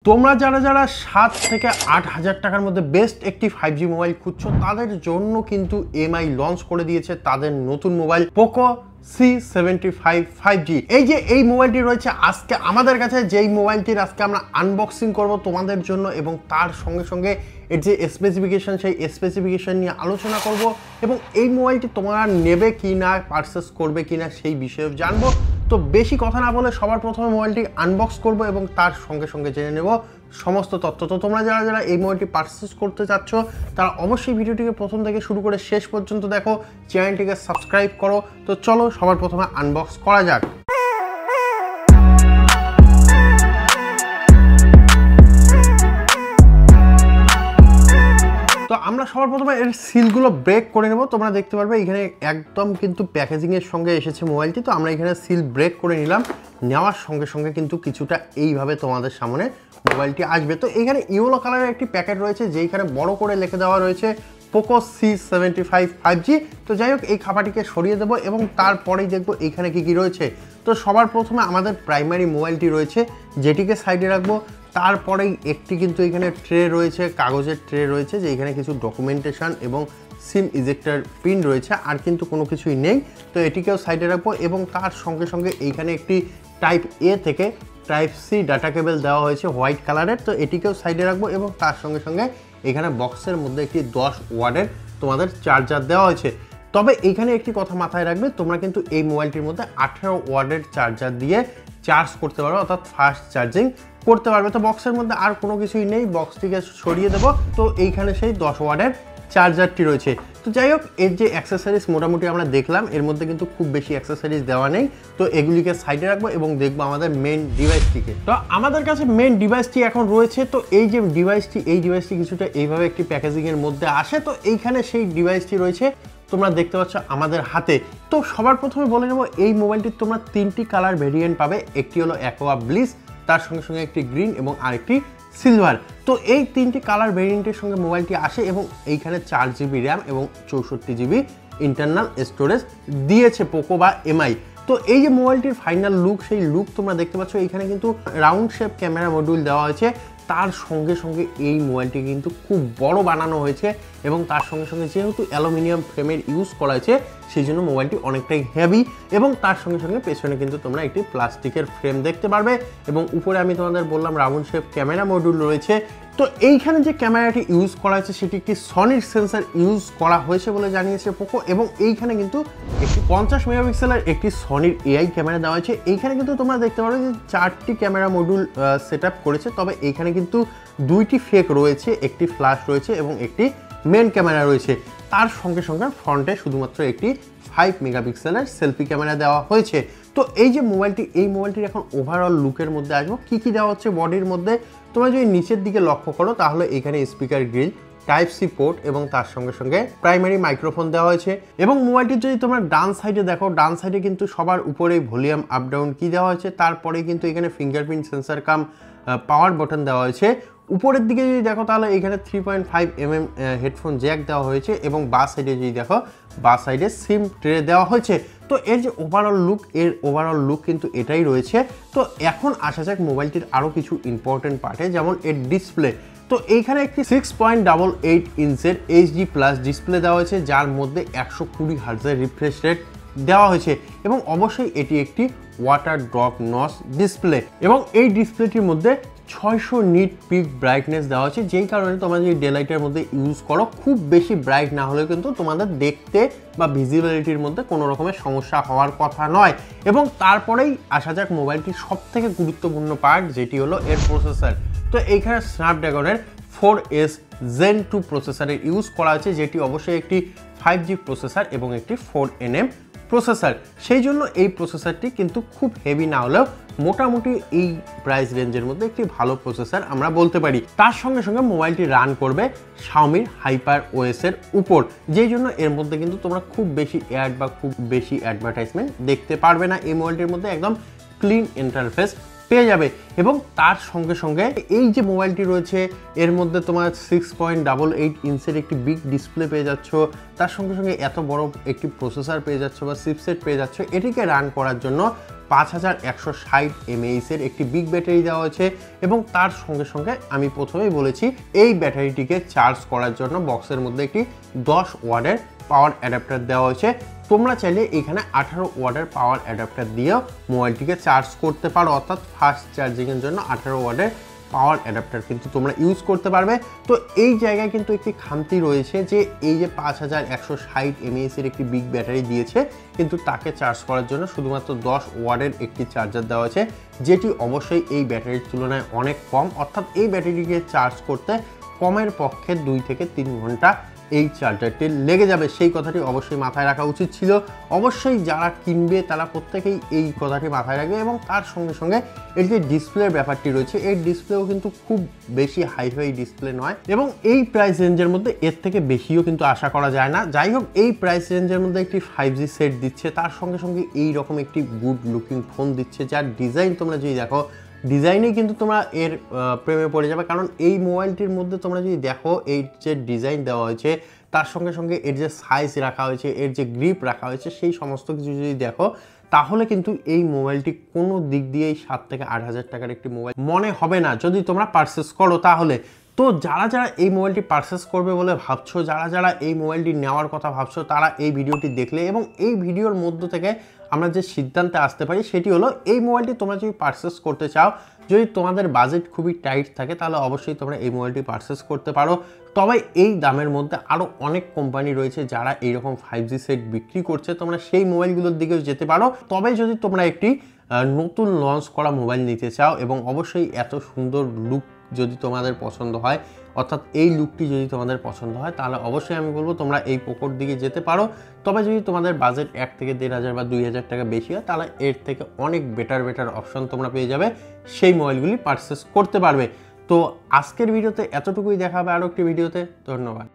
তোমরা যারা 7 থেকে 8,000 টাকার মধ্যে বেস্ট একটি 5G মোবাইল খুঁজছো তাদের জন্য কিন্তু এমআই লঞ্চ করে দিয়েছে তাদের নতুন মোবাইল পোকো C75 5G। এই মোবাইলটি রয়েছে আজকে আমাদের কাছে, যেই মোবাইলটির আজকে আমরা আনবক্সিং করব তোমাদের জন্য এবং তার সঙ্গে সঙ্গে এর যে স্পেসিফিকেশন সেই স্পেসিফিকেশন নিয়ে আলোচনা করব এবং এই মোবাইলটি তোমরা নেবে কি না, পারচেস করবে কি না সেই বিষয়ে জানবো। তো বেশি কথা না বলে সবার প্রথমে মোবাইলটি আনবক্স করব এবং তার সঙ্গে সঙ্গে জেনে নেব সমস্ত তথ্য। তো তোমরা যারা এই মোবাইলটি পারচেস করতে চাচ্ছ তারা অবশ্যই ভিডিওটিকে প্রথম থেকে শুরু করে শেষ পর্যন্ত দেখো, চ্যানেলটিকে সাবস্ক্রাইব করো। তো চলো সবার প্রথমে আনবক্স করা যাক। তো আমরা সবার প্রথমে এর সিলগুলো ব্রেক করে নেব। তোমরা দেখতে পারবে এখানে একদম কিন্তু প্যাকেজিংয়ের সঙ্গে এসেছে মোবাইলটি। তো আমরা এখানে সিল ব্রেক করে নিলাম, নেওয়ার সঙ্গে সঙ্গে কিন্তু কিছুটা এইভাবে তোমাদের সামনে মোবাইলটি আসবে। তো এখানে ইয়েলো কালারের একটি প্যাকেট রয়েছে যেইখানে বড় করে লিখে দেওয়া রয়েছে পোকো C75 5G। তো যাই হোক, এই খাপাটিকে সরিয়ে দেবো এবং তারপরেই দেখবো এইখানে কি রয়েছে। তো সবার প্রথমে আমাদের প্রাইমারি মোবাইলটি রয়েছে যেটিকে সাইডে রাখবো। তারপরেই একটি কিন্তু এখানে ট্রে রয়েছে, কাগজের ট্রে রয়েছে, যে এখানে কিছু ডকুমেন্টেশন এবং সিম ইজেক্টর পিন রয়েছে, আর কিন্তু কোনো কিছুই নেই। তো এটিকেও সাইডে রাখবো এবং তার সঙ্গে সঙ্গে এইখানে একটি টাইপ এ থেকে টাইপ সি ডাটা কেবল দেওয়া হয়েছে হোয়াইট কালারের। তো এটিকেও সাইডে রাখবো এবং তার সঙ্গে সঙ্গে এখানে বক্সের মধ্যে একটি 10 ওয়াটের তোমাদের চার্জার দেওয়া হয়েছে। তবে এইখানে একটি কথা মাথায় রাখবে, তোমরা কিন্তু এই মোবাইলটির মধ্যে 18 ওয়াটের চার্জার দিয়ে চার্জ করতে পারবে, অর্থাৎ ফাস্ট চার্জিং করতে পারবে। তো বক্সের মধ্যে আর কোনো কিছুই নেই, বক্সটিকে সরিয়ে দেবো। তো এইখানে সেই 10 ওয়াটের চার্জারটি রয়েছে। তো যাই হোক, এর যে অ্যাক্সেসরিজ মোটামুটি আমরা দেখলাম, এর মধ্যে কিন্তু খুব বেশি অ্যাক্সেসরিজ দেওয়া নেই। তো এগুলিকে সাইডে রাখবো এবং দেখবো আমাদের মেন ডিভাইসটিকে। তো আমাদের কাছে মেন ডিভাইসটি এখন রয়েছে। তো এই যে ডিভাইসটি কিছুটা এইভাবে একটি প্যাকেজিংয়ের মধ্যে আসে। তো এইখানে সেই ডিভাইসটি রয়েছে, তোমরা দেখতে পাচ্ছ আমাদের হাতে। তো সবার প্রথমে বলে নেব, এই মোবাইলটির তোমরা 3টি কালার ভেরিয়েন্ট পাবে। একটি হলো অ্যাকোয়া ব্লিস, তার সঙ্গে সঙ্গে একটি গ্রিন এবং আরেকটি সিলভার। তো এই 3টি কালার ভেরিয়েন্টের সঙ্গে মোবাইলটি আসে এবং এইখানে 4GB র্যাম এবং 64GB ইন্টারনাল স্টোরেজ দিয়েছে পোকো বা এমআই। তো এই যে মোবাইলটির ফাইনাল লুক, সেই লুক তোমরা দেখতে পাচ্ছ। এইখানে কিন্তু রাউন্ড শেপ ক্যামেরা মডিউল দেওয়া হয়েছে, তার সঙ্গে সঙ্গে এই মোবাইলটি কিন্তু খুব বড় বানানো হয়েছে এবং তার সঙ্গে সঙ্গে যেহেতু অ্যালুমিনিয়াম ফ্রেমের ইউজ করা হয়েছে সেই জন্য মোবাইলটি অনেকটাই হেভি এবং তার সঙ্গে সঙ্গে পেছনে কিন্তু তোমরা একটি প্লাস্টিকের ফ্রেম দেখতে পারবে এবং উপরে আমি তোমাদের বললাম রাউন্ড শেপ ক্যামেরা মডিউল রয়েছে। তো এইখানে যে ক্যামেরাটি ইউজ করা হয়েছে সেটি একটি সনির সেন্সর ইউজ করা হয়েছে বলে জানিয়েছে পোকো এবং এইখানে কিন্তু একটি 50 মেগাপিক্সেলের একটি সনির এআই ক্যামেরা দেওয়া হয়েছে। এইখানে কিন্তু তোমরা দেখতে পারবে যে 4টি ক্যামেরা মডিউল সেট আপ করেছে, তবে এইখানে কিন্তু 2টি ফেক রয়েছে, একটি ফ্ল্যাশ রয়েছে এবং একটি মেন ক্যামেরা রয়েছে। তার সঙ্গে সঙ্গে ফ্রন্টে শুধুমাত্র একটি 5 মেগাপিক্সেলের সেলফি ক্যামেরা দেওয়া হয়েছে। তো এই যে মোবাইলটির এখন ওভারঅল লুকের মধ্যে আসবো, কি দেওয়া হচ্ছে বডির মধ্যে। তোমরা যদি নিচের দিকে লক্ষ্য করো তাহলে এখানে speaker grill, type C port এবং তার সঙ্গে সঙ্গে প্রাইমারি মাইক্রোফোন দেওয়া হয়েছে। এবং মোবাইলটির যদি তোমরা ডান সাইডে দেখো, ডান সাইডে কিন্তু সবার উপরে ভলিউম আপ ডাউন কি দেওয়া হয়েছে, তারপরে কিন্তু এখানে ফিঙ্গারপ্রিন্ট সেন্সর কাম পাওয়ার বাটন দেওয়া হয়েছে। উপরের দিকে যদি দেখো তাহলে এখানে 3.5mm হেডফোন জ্যাক দেওয়া হয়েছে এবং বাঁ সাইডে যদি দেখো, বাঁ সাইডে সিম ট্রে দেওয়া হয়েছে। তো এর যে ওভারঅল লুক কিন্তু এটাই রয়েছে। তো এখন আসা যাক মোবাইলটির আরও কিছু ইম্পর্টেন্ট পার্টে, যেমন এর ডিসপ্লে। তো এইখানে একটি 6.88 ইঞ্চের HD প্লাস ডিসপ্লে দেওয়া হয়েছে, যার মধ্যে 120 হার্টজের রিফ্রেশ রেট দেওয়া হয়েছে এবং অবশ্যই এটি একটি ওয়াটার ড্রপ নচ ডিসপ্লে এবং এই ডিসপ্লেটির মধ্যে 600 নিট পিক ব্রাইটনেস দেওয়া হচ্ছে, যেই কারণে তোমরা যদি ডে লাইটের মধ্যে ইউজ করো খুব বেশি ব্রাইট না হলেও কিন্তু তোমাদের দেখতে বা ভিজিবিলিটির মধ্যে কোনো রকমের সমস্যা হওয়ার কথা নয়। এবং তারপরেই আসা যাক মোবাইলটির সবথেকে গুরুত্বপূর্ণ পার্ট, যেটি হলো এর প্রসেসর। তো এইখানে স্ন্যাপড্রাগনের 4S Gen 2 প্রসেসরের ইউজ করা হয়েছে, যেটি অবশ্যই একটি 5G প্রসেসর এবং একটি 4nm প্রসেসর। সেই জন্য এই প্রসেসরটি কিন্তু খুব হেভি না হলেও মোটামুটি এই প্রাইস রেঞ্জের মধ্যে একটি ভালো প্রসেসর আমরা বলতে পারি। তার সঙ্গে সঙ্গে মোবাইলটি রান করবে Xiaomi HyperOS এর উপর, যেই জন্য এর মধ্যে কিন্তু তোমরা খুব বেশি অ্যাড বা খুব বেশি অ্যাডভার্টাইজমেন্ট দেখতে পারবে না। এই মোবাইলটির মধ্যে একদম ক্লিন ইন্টারফেস পেয়ে যাবে। এবং তার সঙ্গে সঙ্গে এই যে মোবাইলটি রয়েছে এর মধ্যে তোমার 6.88 ইঞ্চের একটি বিগ ডিসপ্লে পেয়ে যাচ্ছ, তার সঙ্গে সঙ্গে এত বড় একটি প্রসেসর পেয়ে যাচ্ছ বা চিপসেট পেয়ে যাচ্ছ। এটিকে রান করার জন্য 5160 mAh একটি বিগ ব্যাটারি দেওয়া হয়েছে। এবং তার সঙ্গে সঙ্গে আমি প্রথমেই বলেছি এই ব্যাটারিটিকে চার্জ করার জন্য বক্সের মধ্যে একটি 10 ওয়াটের পাওয়ার অ্যাডাপ্টার দেওয়া হয়েছে। তোমরা চাইলে এখানে 18 ওয়াটের পাওয়ার অ্যাডাপ্টার দিয়েও মোবাইলটিকে চার্জ করতে পারো, অর্থাৎ ফাস্ট চার্জিংয়ের জন্য 18 ওয়াটের পাওয়ার অ্যাডাপ্টার কিন্তু তোমরা ইউজ করতে পারবে। তো এই জায়গায় কিন্তু একটি খামতি রয়েছে যে এই যে 5160 mAh একটি বিগ ব্যাটারি দিয়েছে, কিন্তু তাকে চার্জ করার জন্য শুধুমাত্র 10 ওয়াটের একটি চার্জার দেওয়া আছে, যেটি অবশ্যই এই ব্যাটারির তুলনায় অনেক কম। অর্থাৎ এই ব্যাটারিটিকে চার্জ করতে কমের পক্ষে 2 থেকে 3 ঘন্টা এই চার্জারটি লেগে যাবে। সেই কথাটি অবশ্যই মাথায় রাখা উচিত ছিল। অবশ্যই যারা কিনবে তারা প্রত্যেকেই এই কথাটি মাথায় রাখবে। এবং তার সঙ্গে সঙ্গে এর যে ডিসপ্লের ব্যাপারটি রয়েছে, এই ডিসপ্লেও কিন্তু খুব বেশি হাইফাই ডিসপ্লে নয় এবং এই প্রাইস রেঞ্জের মধ্যে এর থেকে বেশিও কিন্তু আশা করা যায় না। যাই হোক, এই প্রাইস রেঞ্জের মধ্যে একটি 5G সেট দিচ্ছে, তার সঙ্গে সঙ্গে এই রকম একটি গুড লুকিং ফোন দিচ্ছে, যার ডিজাইন তোমরা যদি দেখো, ডিজাইনেই কিন্তু তোমরা এর প্রেমে পড়ে যাবে। কারণ এই মোবাইলটির মধ্যে তোমরা যদি দেখো এই যে ডিজাইন দেওয়া হয়েছে, তার সঙ্গে সঙ্গে এর যে সাইজ রাখা হয়েছে, এর যে গ্রিপ রাখা হয়েছে, সেই সমস্ত কিছু যদি দেখো, তাহলে কিন্তু এই মোবাইলটি কোনো দিক দিয়েই 7 থেকে 8 হাজার টাকার একটি মোবাইল মনে হবে না যদি তোমরা পারচেস করো। তাহলে তো যারা যারা এই মোবাইলটি পারচেস করবে বলে ভাবছো, যারা যারা এই মোবাইলটি নেওয়ার কথা ভাবছো, তারা এই ভিডিওটি দেখলে এবং এই ভিডিওর মধ্য থেকে আমরা যে সিদ্ধান্তে আসতে পারি সেটি হলো, এই মোবাইলটি তোমরা যদি পারচেস করতে চাও, যদি তোমাদের বাজেট খুবই টাইট থাকে, তাহলে অবশ্যই তোমরা এই মোবাইলটি পারচেস করতে পারো। তবে এই দামের মধ্যে আরও অনেক কোম্পানি রয়েছে যারা এইরকম 5G সেট বিক্রি করছে, তোমরা সেই মোবাইলগুলোর দিকেও যেতে পারো। তবে যদি তোমরা একটি নতুন লঞ্চ করা মোবাইল নিতে চাও এবং অবশ্যই এত সুন্দর লুক যদি তোমাদের পছন্দ হয়, অর্থাৎ এই লুকটি যদি তোমাদের পছন্দ হয়, তাহলে অবশ্যই আমি বলবো তোমরা এই পোকোর দিকে যেতে পারো। তবে যদি তোমাদের বাজেট 1 থেকে 1,500 বা 2,000 টাকা বেশি হয়, তাহলে এর থেকে অনেক বেটার অপশন তোমরা পেয়ে যাবে, সেই মোবাইলগুলি পারচেস করতে পারবে। তো আজকের ভিডিওতে এতটুকুই, দেখা হবে আরও একটি ভিডিওতে। ধন্যবাদ।